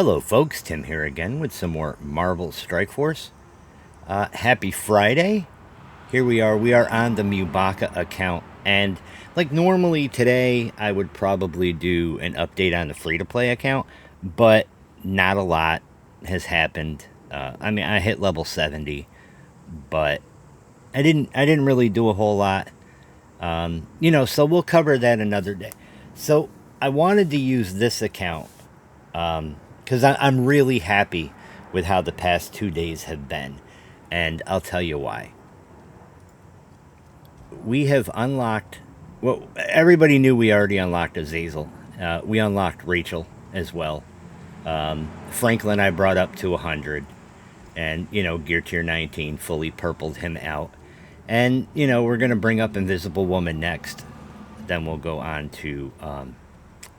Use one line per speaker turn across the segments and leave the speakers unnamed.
Hello, folks. Tim here again with some more Marvel Strike Force. Happy Friday. Here we are. We are on the Mewbacca account. And like normally today, I would probably do an update on the free to play account, but not a lot has happened. I hit level 70, but I didn't really do a whole lot. So we'll cover that another day. So I wanted to use this account because I'm really happy with how the past 2 days have been, and I'll tell you why. We have unlocked. Well, everybody knew we already unlocked Azazel. We unlocked Rachel as well. Franklin I brought up to 100, and Gear Tier 19 fully purpled him out. And we're gonna bring up Invisible Woman next. Then we'll go on to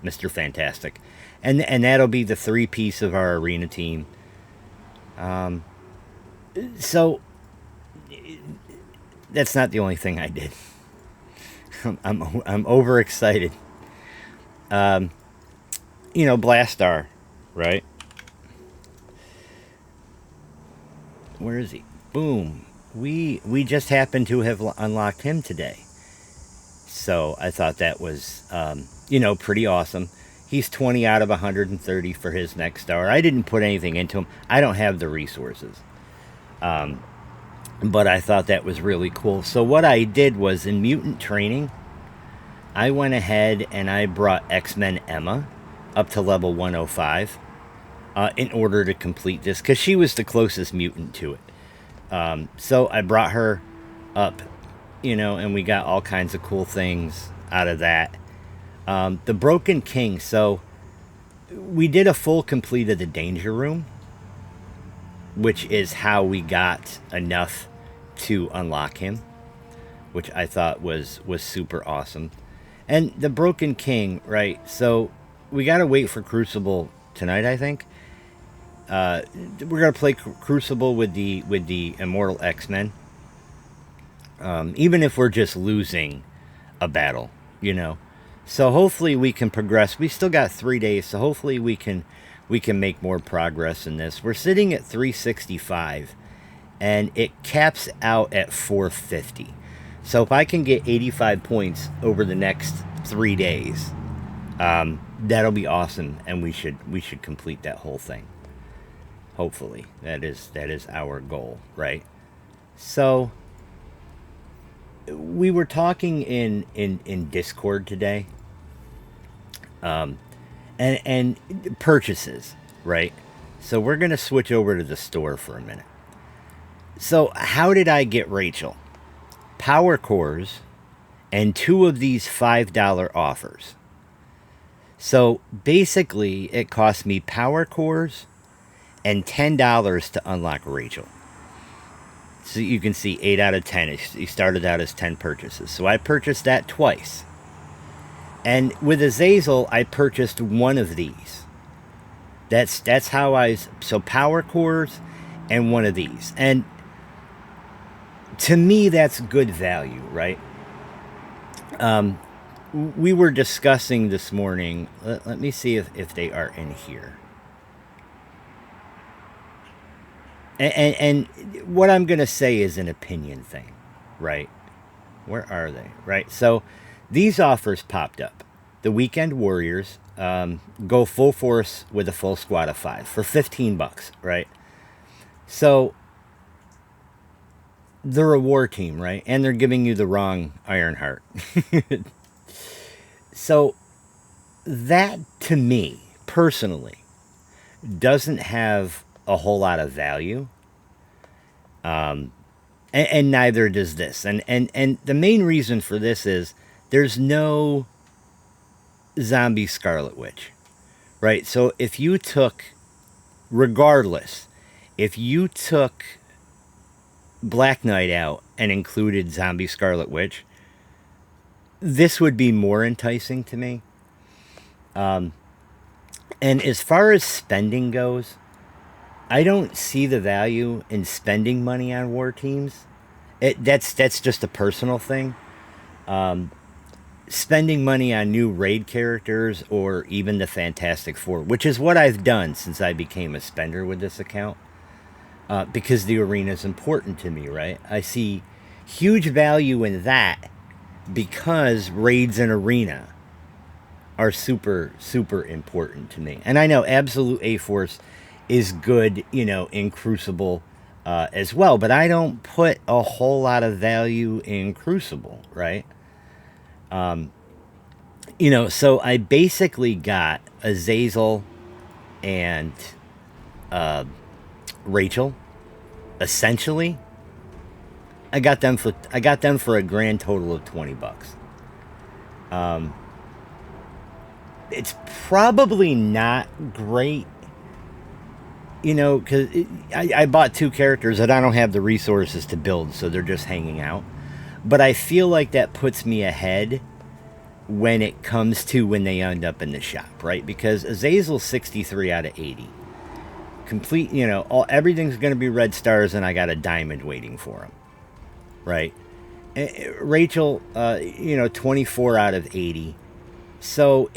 Mr. Fantastic, and that'll be the three-piece of our arena team. So that's not the only thing I did. I'm overexcited. Blastar, right? Where is he? Boom. We just happened to have unlocked him today. So I thought that was, pretty awesome. He's 20 out of 130 for his next star. I didn't put anything into him. I don't have the resources. But I thought that was really cool. So what I did was in mutant training, I went ahead and I brought X-Men Emma up to level 105 in order to complete this, because she was the closest mutant to it. So I brought her up, and we got all kinds of cool things out of that. The Broken King. So we did a full complete of the Danger Room, which is how we got enough to unlock him, which I thought was super awesome. And the Broken King, right? So we got to wait for Crucible tonight, I think. We're gonna play Crucible with the Immortal X-Men. Even if we're just losing a battle, So hopefully we can progress. We still got 3 days, so hopefully we can make more progress in this. We're sitting at 365, and it caps out at 450. So if I can get 85 points over the next 3 days, that'll be awesome, and we should complete that whole thing. Hopefully, that is our goal, right? So we were talking in Discord today, and purchases, right? So we're gonna switch over to the store for a minute. So how did I get Rachel? Power cores and 2 of these $5 offers. So basically, it cost me power cores and $10 to unlock Rachel. So you can see 8 out of 10. He started out as 10 purchases. So I purchased that twice. And with Azazel, I purchased one of these. That's how so power cores and one of these. And to me, that's good value, right? We were discussing this morning. Let me see if they are in here. And what I'm going to say is an opinion thing, right? Where are they? Right. So these offers popped up. The Weekend Warriors go full force with a full squad of 5 for $15, right? So they're a war team, right? And they're giving you the wrong Ironheart. So that, to me, personally, doesn't have a whole lot of value. And neither does this. And the main reason for this is there's no zombie Scarlet Witch, right? So if you took, regardless, if you took Black Knight out and included zombie Scarlet Witch, this would be more enticing to me. And as far as spending goes, I don't see the value in spending money on war teams. That's just a personal thing. spending money on new raid characters or even the Fantastic Four, which is what I've done since I became a spender with this account, because the arena is important to me, right? I see huge value in that because raids and arena are super, super important to me. And I know Absolute A-Force is good, in Crucible as well, but I don't put a whole lot of value in Crucible, right? So I basically got Azazel and Rachel. Essentially, I got them for a grand total of $20. It's probably not great, because I bought two characters that I don't have the resources to build, so they're just hanging out. But I feel like that puts me ahead when it comes to when they end up in the shop, right? Because Azazel's 63 out of 80. Complete, everything's going to be red stars, and I got a diamond waiting for him, right? Rachel, 24 out of 80. So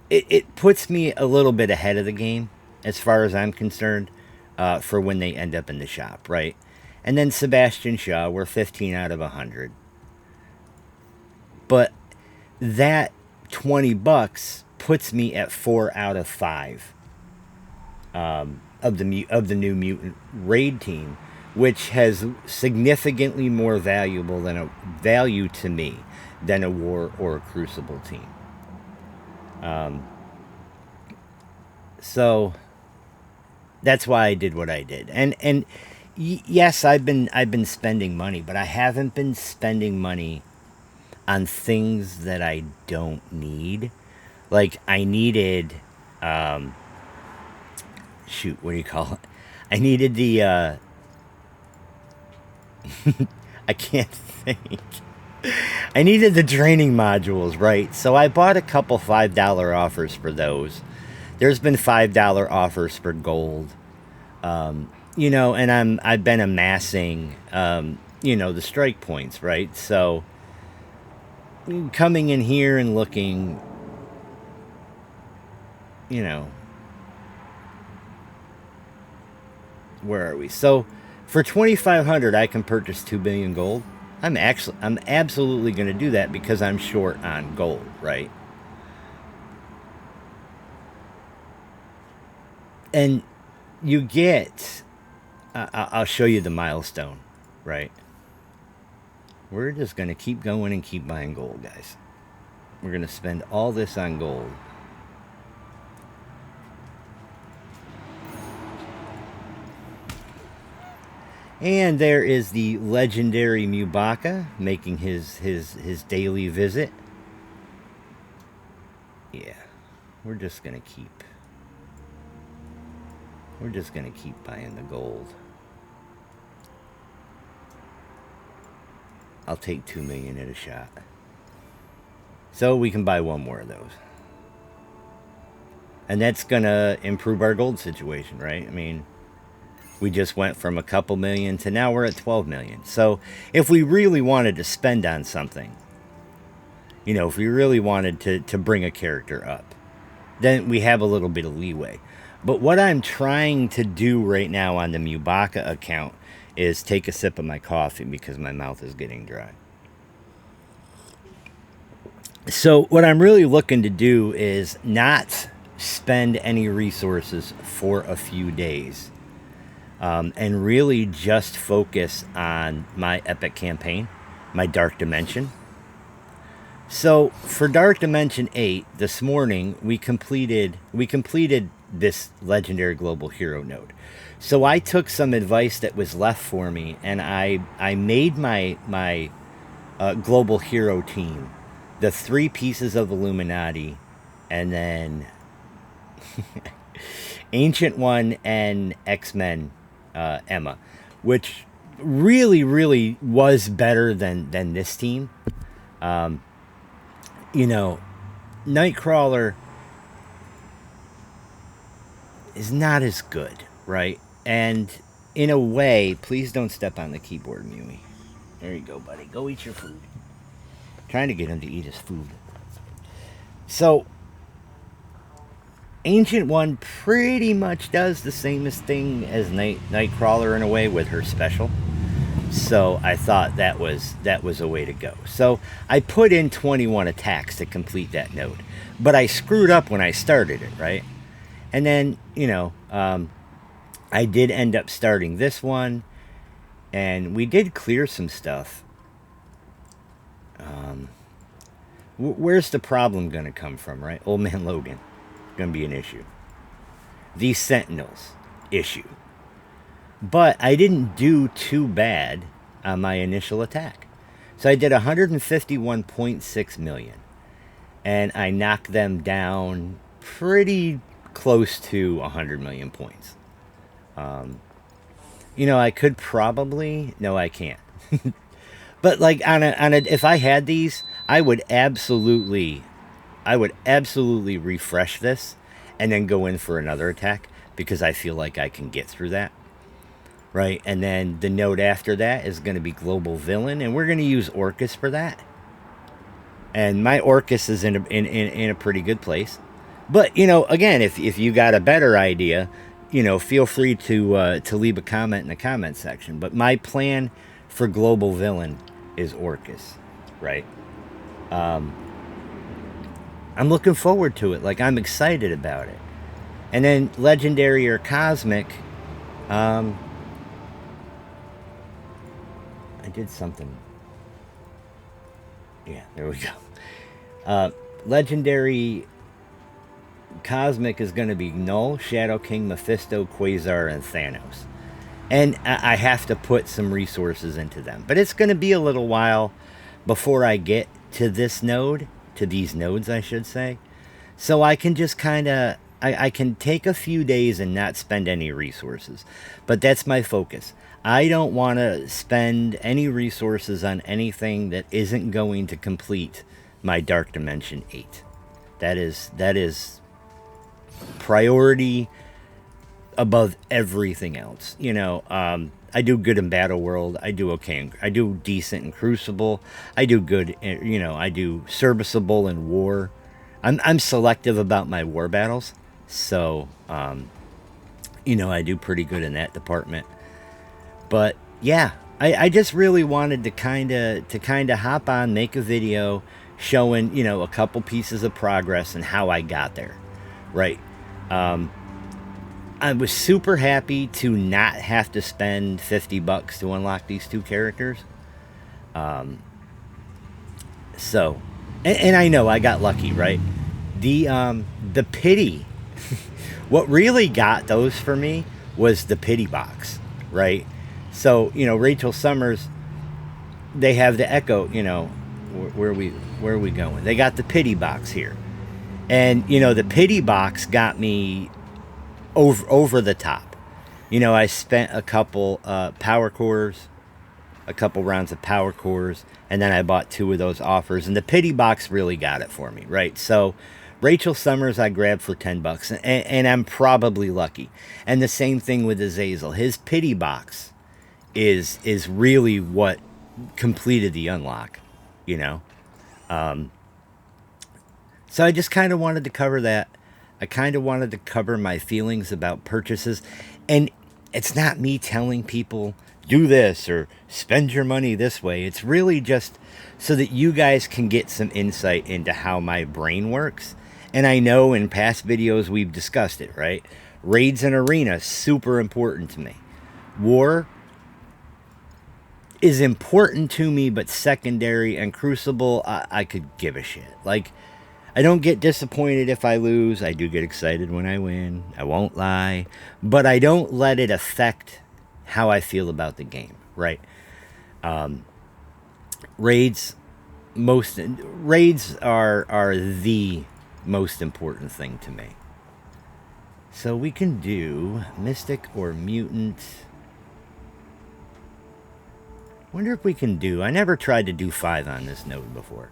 it puts me a little bit ahead of the game as far as I'm concerned, for when they end up in the shop, right? And then Sebastian Shaw, we're 15 out of 100. But that $20 puts me at 4 out of 5 of the new mutant raid team, which has significantly more value to me than a war or a crucible team. So that's why I did what I did. And yes, I've been spending money, but I haven't been spending money on things that I don't need. Like I needed, shoot, what do you call it? I needed the, I can't think. I needed the training modules, right? So I bought a couple $5 offers for those. There's been $5 offers for gold. And I've been amassing, the strike points, right? So coming in here and looking, where are we? So for 2,500, I can purchase 2 billion gold. I'm absolutely going to do that because I'm short on gold, right? And you get, I'll show you the milestone, right? We're just going to keep going and keep buying gold, guys. We're going to spend all this on gold. And there is the legendary Mewbacca making his daily visit. Yeah, we're just gonna keep buying the gold. I'll take 2 million at a shot. So we can buy one more of those. And that's gonna improve our gold situation, right? I mean, we just went from a couple million to now we're at 12 million. So if we really wanted to spend on something, if we really wanted to bring a character up, then we have a little bit of leeway. But what I'm trying to do right now on the Mewbacca account is take a sip of my coffee because my mouth is getting dry. So what I'm really looking to do is not spend any resources for a few days. And really just focus on my epic campaign, my Dark Dimension. So for Dark Dimension 8, this morning we completed this legendary global hero node. So I took some advice that was left for me, and I made my global hero team, the 3 pieces of Illuminati, and then Ancient One and X-Men. Emma, which really, really was better than this team. Nightcrawler is not as good, right? And in a way, please don't step on the keyboard, Mewy. There you go, buddy. Go eat your food. Trying to get him to eat his food. So, Ancient One pretty much does the same thing as Nightcrawler in a way with her special. So I thought that was a way to go. So I put in 21 attacks to complete that node, but I screwed up when I started it, right? And then I did end up starting this one, and we did clear some stuff. Where's the problem going to come from, right? Old Man Logan, going to be an issue. These Sentinels, issue. But I didn't do too bad on my initial attack. So I did 151.6 million. And I knocked them down pretty close to 100 million points. I could probably... No, I can't. But like if I had these, I would absolutely refresh this and then go in for another attack, because I feel like I can get through that. Right, and then the node after that is going to be Global Villain, and we're going to use Orcus for that. And my Orcus is in a pretty good place. But, again, if you got a better idea, feel free to leave a comment in the comment section. But my plan for Global Villain is Orcus, right? I'm looking forward to it. Like, I'm excited about it. And then Legendary or Cosmic... I did something. Yeah, there we go. Legendary Cosmic is going to be Null, Shadow King, Mephisto, Quasar, and Thanos. And I have to put some resources into them. But it's going to be a little while before I get to this node, to these nodes, I should say. So I can just kind of... I can take a few days and not spend any resources. But that's my focus. I don't want to spend any resources on anything that isn't going to complete my Dark Dimension 8. That is priority above everything else. I do good in Battle World. I do okay. I do decent in Crucible. I do good. I do serviceable in War. I'm selective about my war battles, so I do pretty good in that department. But yeah, I just really wanted to kind of hop on, make a video showing a couple pieces of progress and how I got there, right? I was super happy to not have to spend $50 to unlock these two characters. So, and I know I got lucky, right? The pity, what really got those for me was the pity box, right? So, Rachel Summers, they have the Echo, where are we going? They got the pity box here. And, the pity box got me over the top. I spent a couple power cores, a couple rounds of power cores, and then I bought 2 of those offers, and the pity box really got it for me, right? So Rachel Summers I grabbed for $10, and I'm probably lucky. And the same thing with Azazel. His pity box is really what completed the unlock, So I just kind of wanted to cover that. I kind of wanted to cover my feelings about purchases. And it's not me telling people, do this or spend your money this way. It's really just so that you guys can get some insight into how my brain works. And I know in past videos we've discussed it, right? Raids and arena, super important to me. War is important to me, but secondary. And Crucible, I could give a shit. Like, I don't get disappointed if I lose. I do get excited when I win. I won't lie. But I don't let it affect how I feel about the game, right? Raids are the most important thing to me. So we can do Mystic or Mutant. Wonder if we can do... I never tried to do 5 on this node before.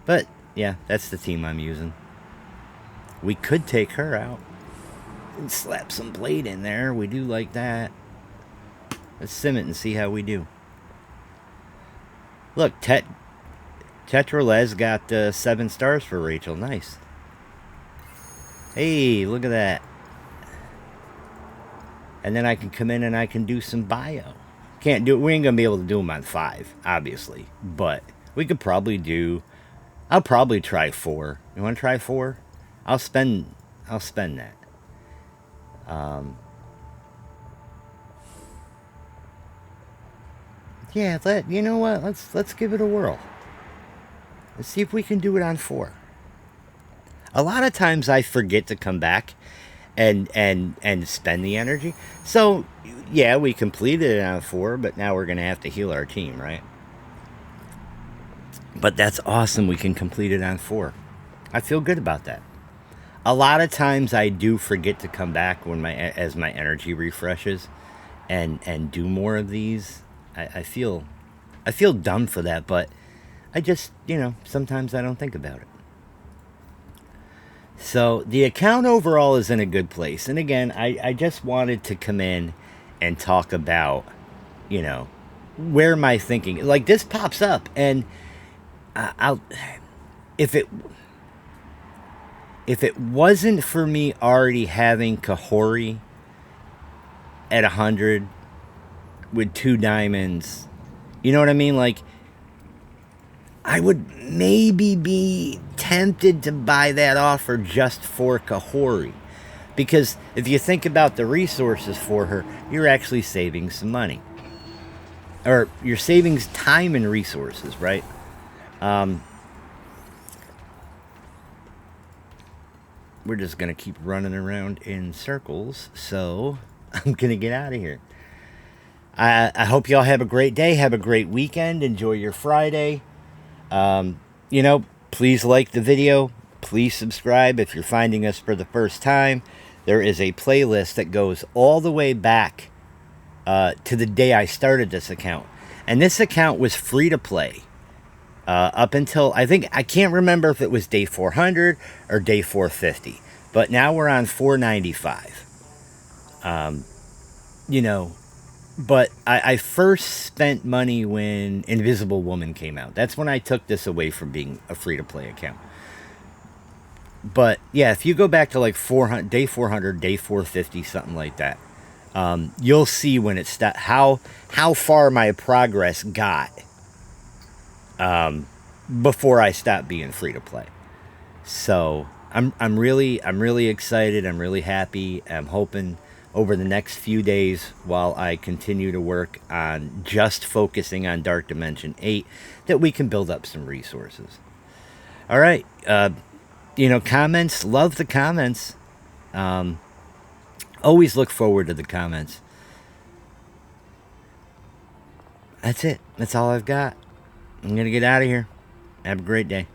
But, yeah, that's the team I'm using. We could take her out and slap some blade in there. We do like that. Let's sim it and see how we do. Look, Tetralez got 7 stars for Rachel. Nice. Hey, look at that. And then I can come in and I can do some bio. Can't do it. We ain't gonna be able to do them on 5, obviously. But we could probably do. I'll probably try 4. You want to try 4? I'll spend that. Yeah, you know what? Let's give it a whirl. Let's see if we can do it on 4. A lot of times I forget to come back and spend the energy. So yeah, we completed it on 4, but now we're gonna have to heal our team, right? But that's awesome. We can complete it on 4. I feel good about that. A lot of times I do forget to come back as my energy refreshes, and do more of these. I feel dumb for that, but I just, sometimes I don't think about it. So the account overall is in a good place. And again, I just wanted to come in and talk about, where my thinking, like this pops up, and if it wasn't for me already having Kahori at 100 with 2 diamonds, you know what I mean? Like, I would maybe be tempted to buy that offer just for Kahori. Because if you think about the resources for her, you're actually saving some money. Or you're saving time and resources, right? We're just going to keep running around in circles. So I'm going to get out of here. I hope y'all have a great day. Have a great weekend. Enjoy your Friday. Please like the video. Please subscribe if you're finding us for the first time. There is a playlist that goes all the way back to the day I started this account. And this account was free to play up until, I can't remember if it was day 400 or day 450. But now we're on 495. But I first spent money when Invisible Woman came out. That's when I took this away from being a free-to-play account. But, yeah, if you go back to like day 400, day 450, something like that, you'll see when it how far my progress got before I stopped being free-to-play. So, I'm really excited. I'm really happy. I'm hoping over the next few days, while I continue to work on just focusing on Dark Dimension 8, that we can build up some resources. All right. Comments. Love the comments. Always look forward to the comments. That's it. That's all I've got. I'm going to get out of here. Have a great day.